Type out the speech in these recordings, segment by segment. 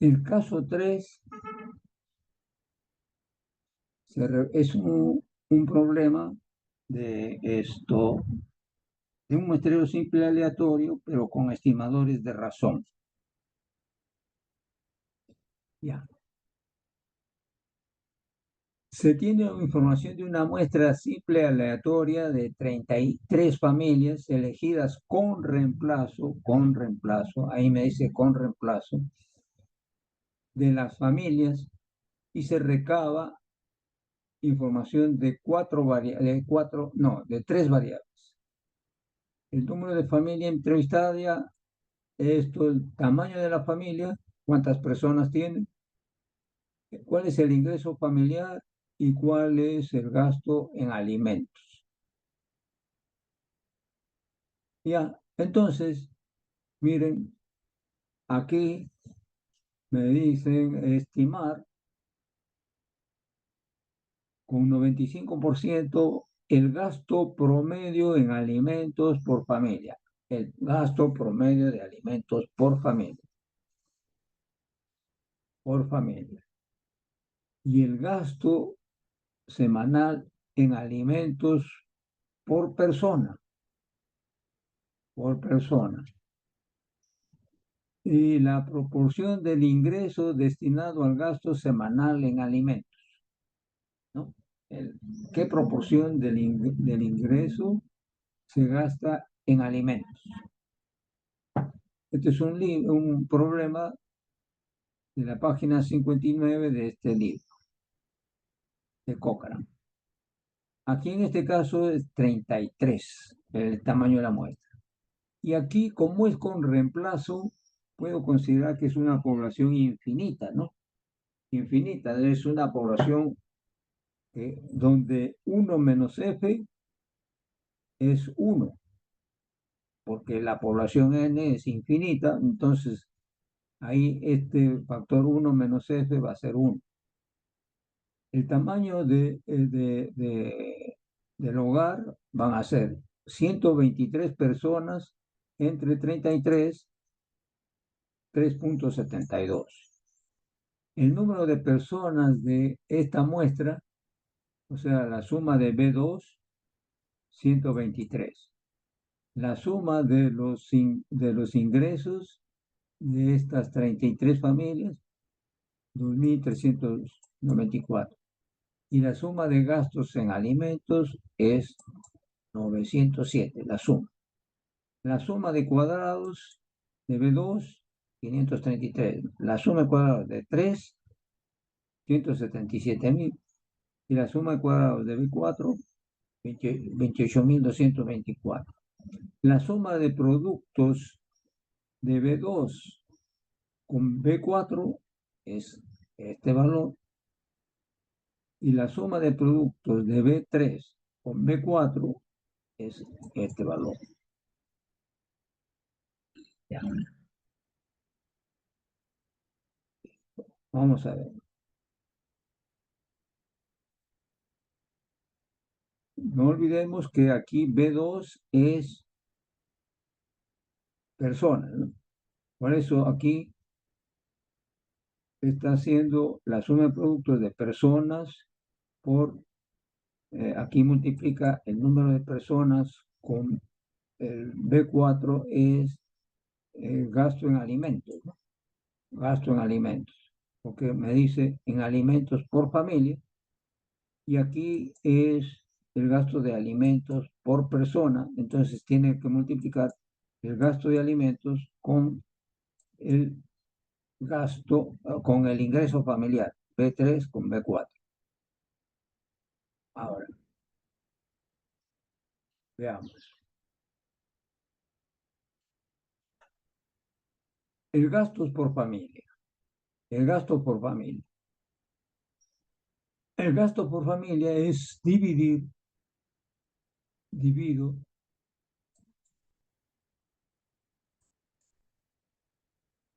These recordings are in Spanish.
El caso 3 es un problema de un muestreo simple aleatorio, pero con estimadores de razón. Ya. Se tiene información de una muestra simple aleatoria de 33 familias elegidas con reemplazo, ahí me dice con reemplazo, de las familias, y se recaba información de tres variables. El número de familia entrevistada, esto, el tamaño de la familia, cuántas personas tiene, cuál es el ingreso familiar y cuál es el gasto en alimentos. Ya, entonces, miren, aquí me dicen estimar con 95% el gasto promedio en alimentos por familia. El gasto promedio de alimentos por familia. Por familia. Y el gasto semanal en alimentos por persona. Por persona. Y la proporción del ingreso destinado al gasto semanal en alimentos, ¿no? ¿Qué proporción del ingreso se gasta en alimentos? Este es un problema de la página 59 de este libro, de Cochrane. Aquí en este caso es 33, el tamaño de la muestra. Y aquí, como es con reemplazo, puedo considerar que es una población infinita, ¿no? Infinita, es una población donde 1 menos f es 1, porque la población n es infinita, entonces ahí este factor 1 menos f va a ser 1. El tamaño del hogar van a ser 123 personas entre 33, 3.72. El número de personas de esta muestra, o sea, la suma de B2, 123. La suma de los ingresos de estas 33 familias, 2.394. Y la suma de gastos en alimentos es 907, la suma. La suma de cuadrados de B2, 533. La suma de cuadrados de 3, 177.000. Y la suma de cuadrados de B4, 28.224. La suma de productos de B2 con B4 es este valor. Y la suma de productos de B3 con B4 es este valor. Ya. Vamos a ver. No olvidemos que aquí B2 es persona, ¿no? Por eso aquí está haciendo la suma de productos de personas por, aquí multiplica el número de personas con el B4 es gasto en alimentos, ¿no? Gasto en alimentos, porque me dice en alimentos por familia, y aquí es el gasto de alimentos por persona, entonces tiene que multiplicar el gasto de alimentos con el gasto, con el ingreso familiar, B3 con B4. Ahora, veamos. El gasto por familia. El gasto por familia. El gasto por familia es divido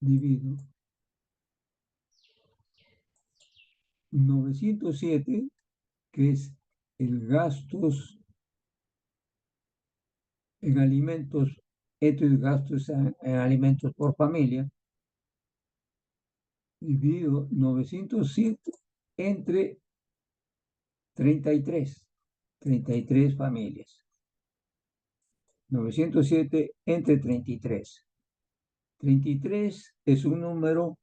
divido 907, que es el gastos en alimentos, estos gastos en alimentos por familia, dividido 907 entre 33, 33 familias. 907 entre 33. 33 es un número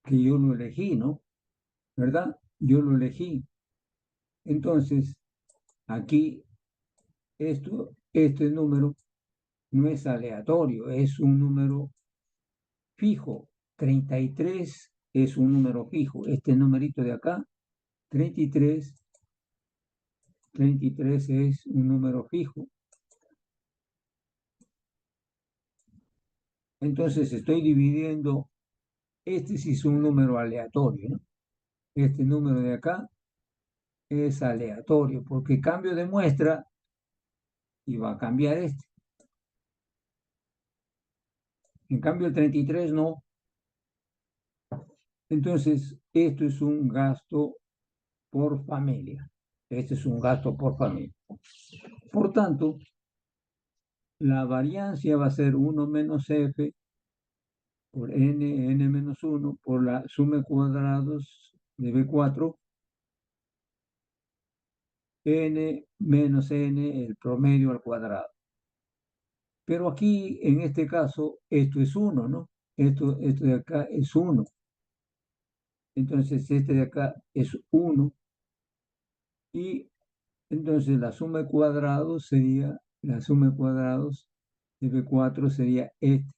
que yo lo elegí, ¿no? ¿Verdad? Yo lo elegí. Entonces, aquí, este número no es aleatorio, es un número fijo. 33 es un número fijo. Este numerito de acá, 33, 33 es un número fijo. Entonces estoy dividiendo, este sí es un número aleatorio, ¿no? Este número de acá es aleatorio porque cambio de muestra y va a cambiar este. En cambio el 33 no. Entonces esto es un gasto por familia. Este es un gasto por familia. Por tanto, la variancia va a ser 1 menos f por n menos 1 por la suma de cuadrados de B4, n menos n, el promedio al cuadrado. Pero aquí, en este caso, esto es 1, ¿no? Esto de acá es 1. Entonces, este de acá es 1. Y entonces la suma de cuadrados sería, la suma de cuadrados de B4 sería este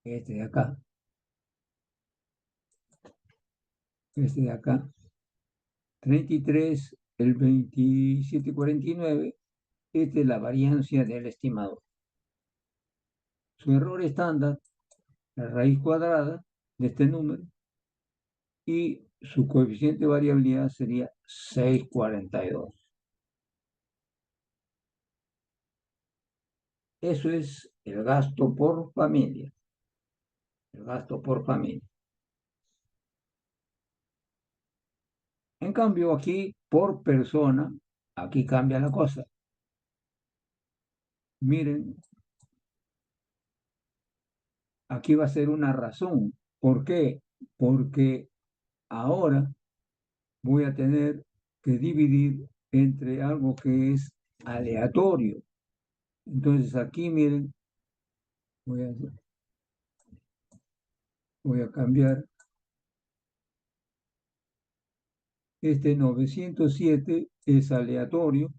de acá. Este de acá. 33, el 2749, esta es la variancia del estimador. Su error estándar, la raíz cuadrada de este número, y su coeficiente de variabilidad sería 642. Eso es el gasto por familia. El gasto por familia. En cambio, aquí por persona, aquí cambia la cosa. Miren, aquí va a ser una razón. ¿Por qué? Porque ahora voy a tener que dividir entre algo que es aleatorio. Entonces aquí, miren, voy a cambiar. Este 907 es aleatorio.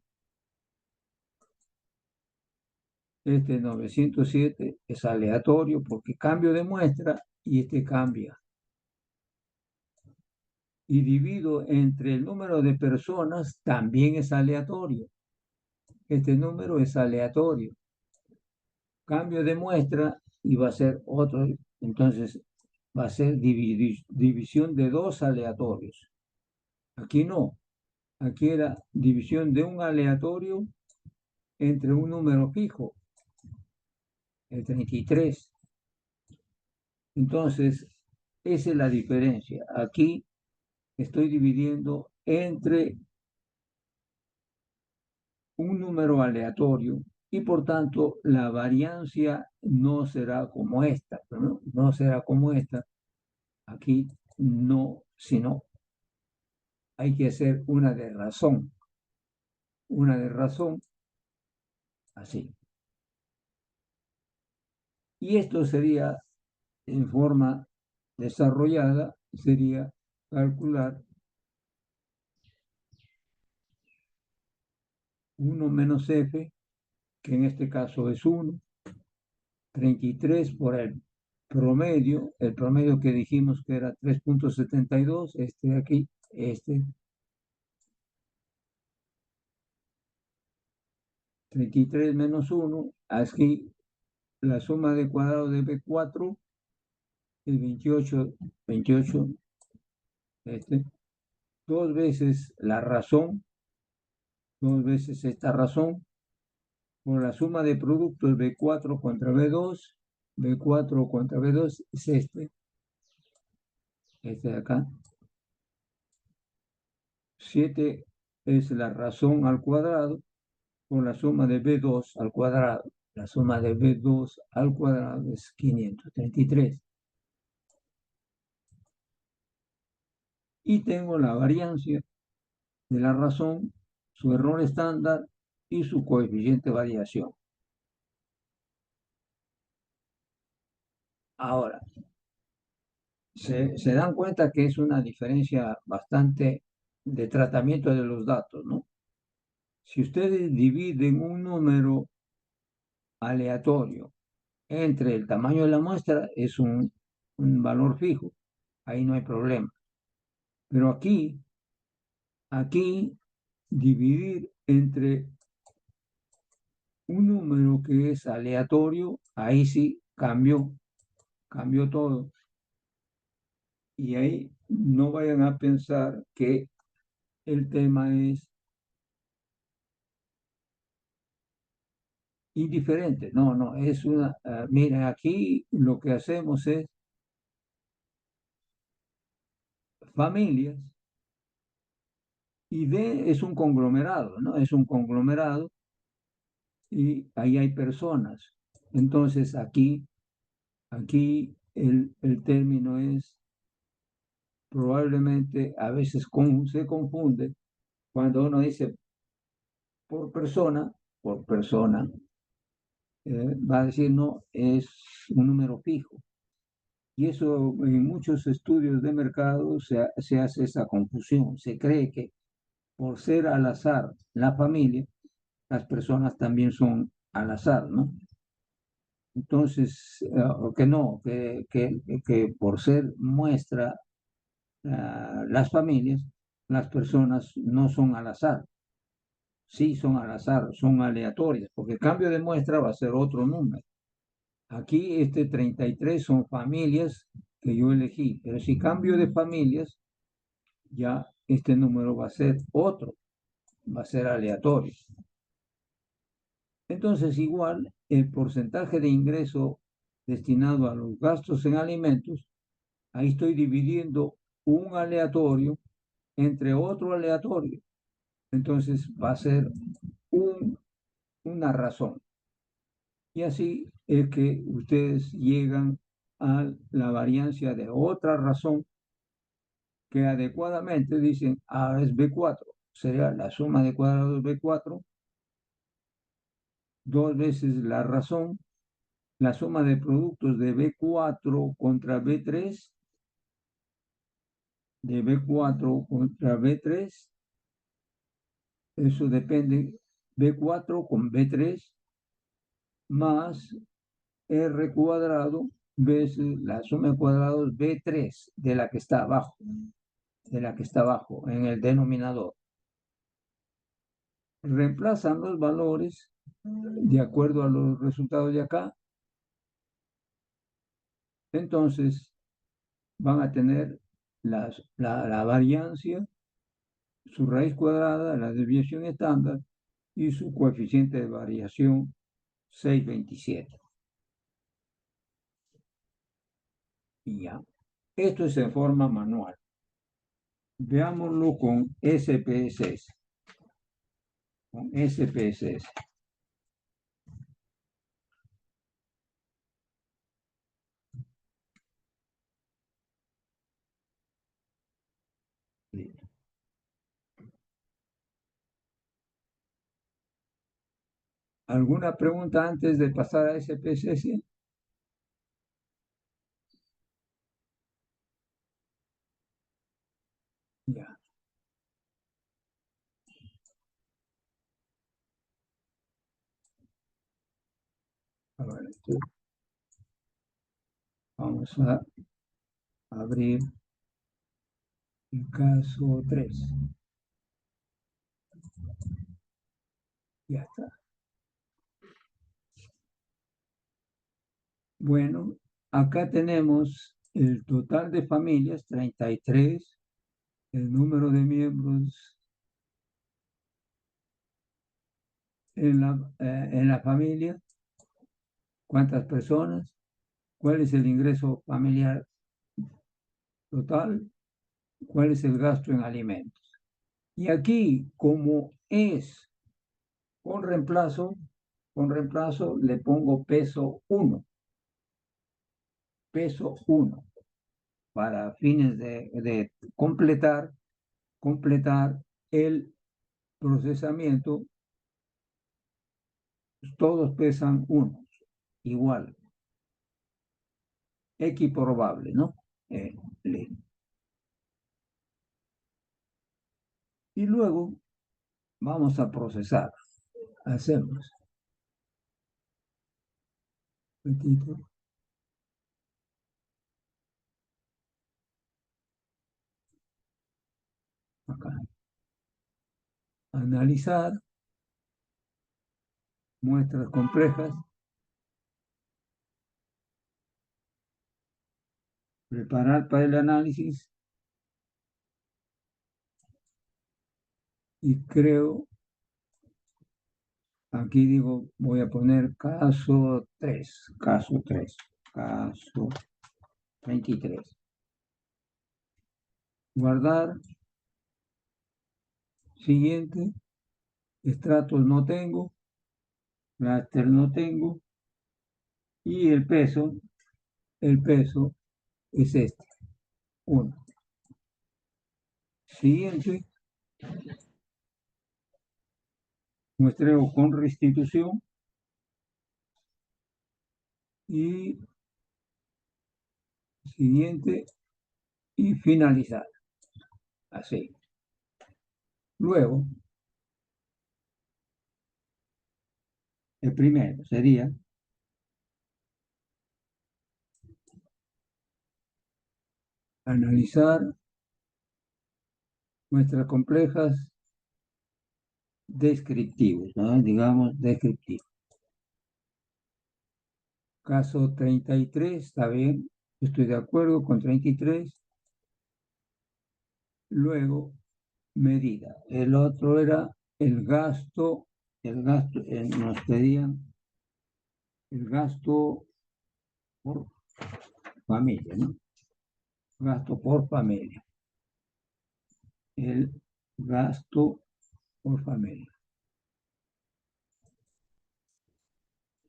Este 907 es aleatorio porque cambio de muestra y este cambia. Y divido entre el número de personas también es aleatorio. Este número es aleatorio. Cambio de muestra y va a ser otro. Entonces va a ser división de dos aleatorios. Aquí no. Aquí era división de un aleatorio entre un número fijo, el 33. Entonces, esa es la diferencia. Aquí estoy dividiendo entre un número aleatorio y por tanto la variancia no será como esta, no será como esta. Aquí no, sino hay que hacer una de razón, así. Y esto sería, en forma desarrollada, sería calcular 1 menos f, que en este caso es 1, 33 por el promedio que dijimos que era 3.72, este de aquí, este, 33 menos 1, aquí la suma de cuadrado de B4 es 28, 28, este, dos veces la razón, dos veces esta razón, por la suma de productos B4 contra B2, B4 contra B2 es este de acá. 7 es la razón al cuadrado por la suma de B2 al cuadrado. La suma de B2 al cuadrado es 533. Y tengo la variancia de la razón, su error estándar y su coeficiente de variación. Ahora, se dan cuenta que es una diferencia bastante de tratamiento de los datos, ¿no? Si ustedes dividen un número aleatorio entre el tamaño de la muestra, es un valor fijo, ahí no hay problema. Pero aquí dividir entre un número que es aleatorio, ahí sí cambió todo. Y ahí no vayan a pensar que el tema es indiferente. No, no, es una, miren, aquí lo que hacemos es familias y D es un conglomerado, ¿no? Es un conglomerado y ahí hay personas. Entonces aquí el término es probablemente a veces se confunde cuando uno dice por persona, va a decir no, es un número fijo. Y eso en muchos estudios de mercado se hace esa confusión. Se cree que por ser al azar la familia, las personas también son al azar, ¿no? Entonces, que no, que por ser muestra las familias, las personas no son al azar, sí son al azar, son aleatorias, porque el cambio de muestra va a ser otro número. Aquí este 33 son familias que yo elegí, pero si cambio de familias, ya este número va a ser otro, va a ser aleatorio. Entonces, igual, el porcentaje de ingreso destinado a los gastos en alimentos, ahí estoy dividiendo un aleatorio entre otro aleatorio. Entonces, va a ser una razón. Y así es que ustedes llegan a la variancia de otra razón que adecuadamente dicen A es B4. Sería la suma de cuadrados B4, dos veces la razón, la suma de productos de B4 contra B3, de B4 contra B3, eso depende, B4 con B3 más R cuadrado veces la suma de cuadrados B3 de la que está abajo, en el denominador. Reemplazan los valores de acuerdo a los resultados de acá. Entonces van a tener la variancia, su raíz cuadrada, la desviación estándar y su coeficiente de variación 627. Y ya. Esto es en forma manual. Veámoslo con SPSS. Con SPSS. ¿Alguna pregunta antes de pasar a SPSS? Ya. A ver, vamos a abrir el caso 3. Ya está. Bueno, acá tenemos el total de familias, 33, el número de miembros en la familia, cuántas personas, cuál es el ingreso familiar total, cuál es el gasto en alimentos. Y aquí, como es con reemplazo, con reemplazo le pongo peso 1. Peso 1 para fines de completar el procesamiento. Todos pesan 1, igual, equiprobable, ¿no? Y luego vamos a procesar. Hacemos. Repito. Acá. Analizar muestras complejas. Preparar para el análisis. Y creo, aquí digo, voy a poner caso 3. Caso 23. Guardar. Siguiente. Estratos no tengo. Raster no tengo. Y el peso es este. 1. Siguiente. Muestreo con restitución. Y siguiente. Y finalizar. Así. Luego, el primero sería analizar muestras complejas descriptivos, ¿no? Digamos descriptivos. Caso 33, está bien, estoy de acuerdo con 33. Luego, medida. El otro era el gasto, nos pedían el gasto por familia, ¿no? Gasto por familia. El gasto por familia.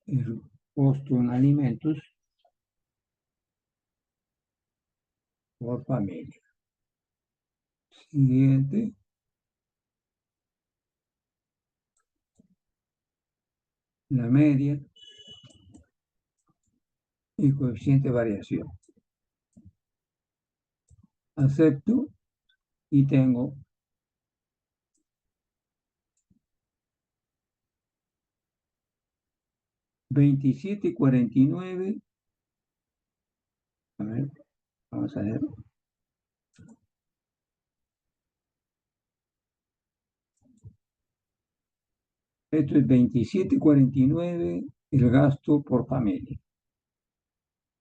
El costo en alimentos por familia. Siguiente. La media y coeficiente de variación. Acepto y tengo $27.49. A ver, vamos a ver. Esto es 27.49 el gasto por familia.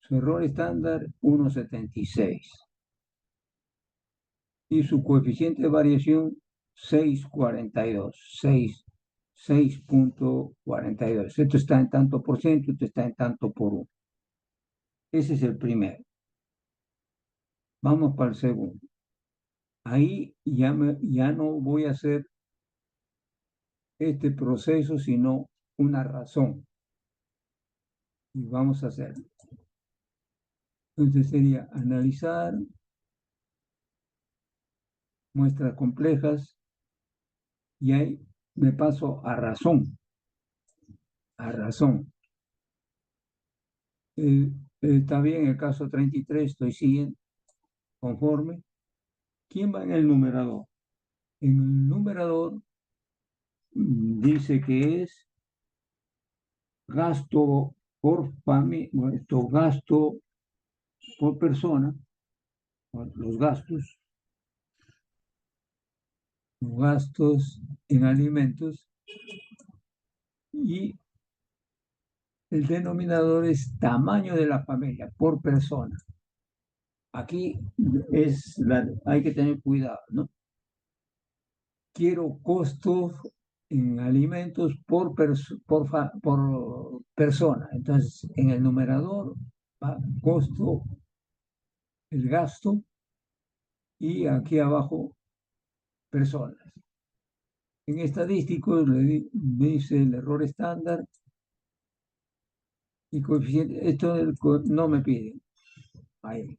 Su error estándar 1.76. Y su coeficiente de variación 6.42. 6.42. Esto está en tanto por ciento, esto está en tanto por 1. Ese es el primero. Vamos para el segundo. Ahí ya no voy a hacer este proceso, sino una razón. Y vamos a hacerlo. Entonces sería analizar muestras complejas y ahí me paso a razón. A razón. Está bien el caso 33, estoy siguiendo, conforme. ¿Quién va en el numerador? En el numerador dice que es gasto por familia, gasto por persona, los gastos en alimentos, y el denominador es tamaño de la familia por persona. Aquí hay que tener cuidado, ¿no? Quiero costos en alimentos por persona. Entonces, en el numerador va costo, el gasto, y aquí abajo personas. En estadísticos me dice el error estándar Y coeficiente, esto no me pide. Ahí.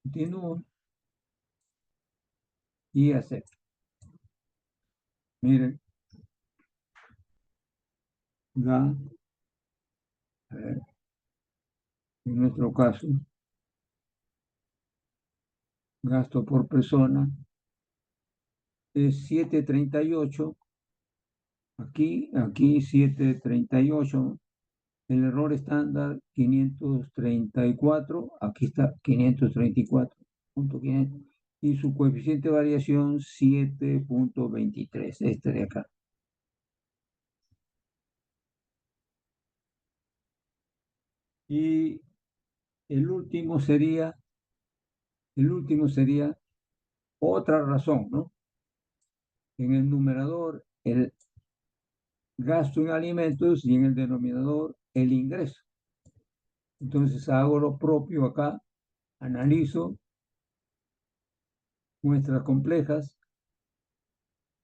Continúo y acepto. Miren, ya, a ver, en nuestro caso, gasto por persona es 7,38. Aquí 7,38. El error estándar 534. Aquí está 534,500. Y su coeficiente de variación 7,23. Este de acá. Y el último sería, otra razón, ¿no? En el numerador, el gasto en alimentos y en el denominador, el ingreso. Entonces hago lo propio acá, analizo muestras complejas,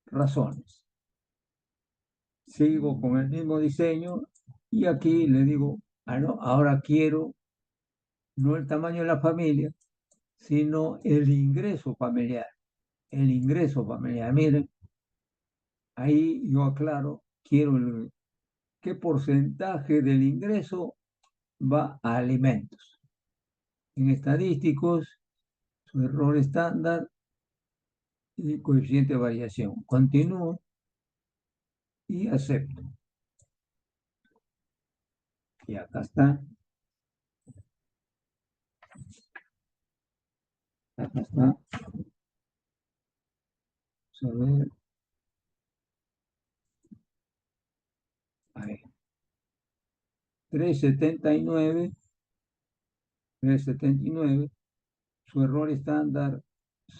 razones. Sigo con el mismo diseño y aquí le digo, ah, no, ahora quiero no el tamaño de la familia, sino el ingreso familiar. El ingreso familiar. Miren, ahí yo aclaro, quiero qué porcentaje del ingreso va a alimentos. En estadísticos, su error estándar y coeficiente de variación. Continúo y acepto. Y acá está. Acá está. Vamos a ver. Ahí. 3,79. 3,79. Su error estándar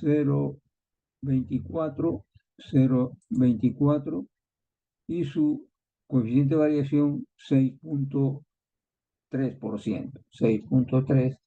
0,24. 0,24. Y su coeficiente de variación 6,3%. 6,3.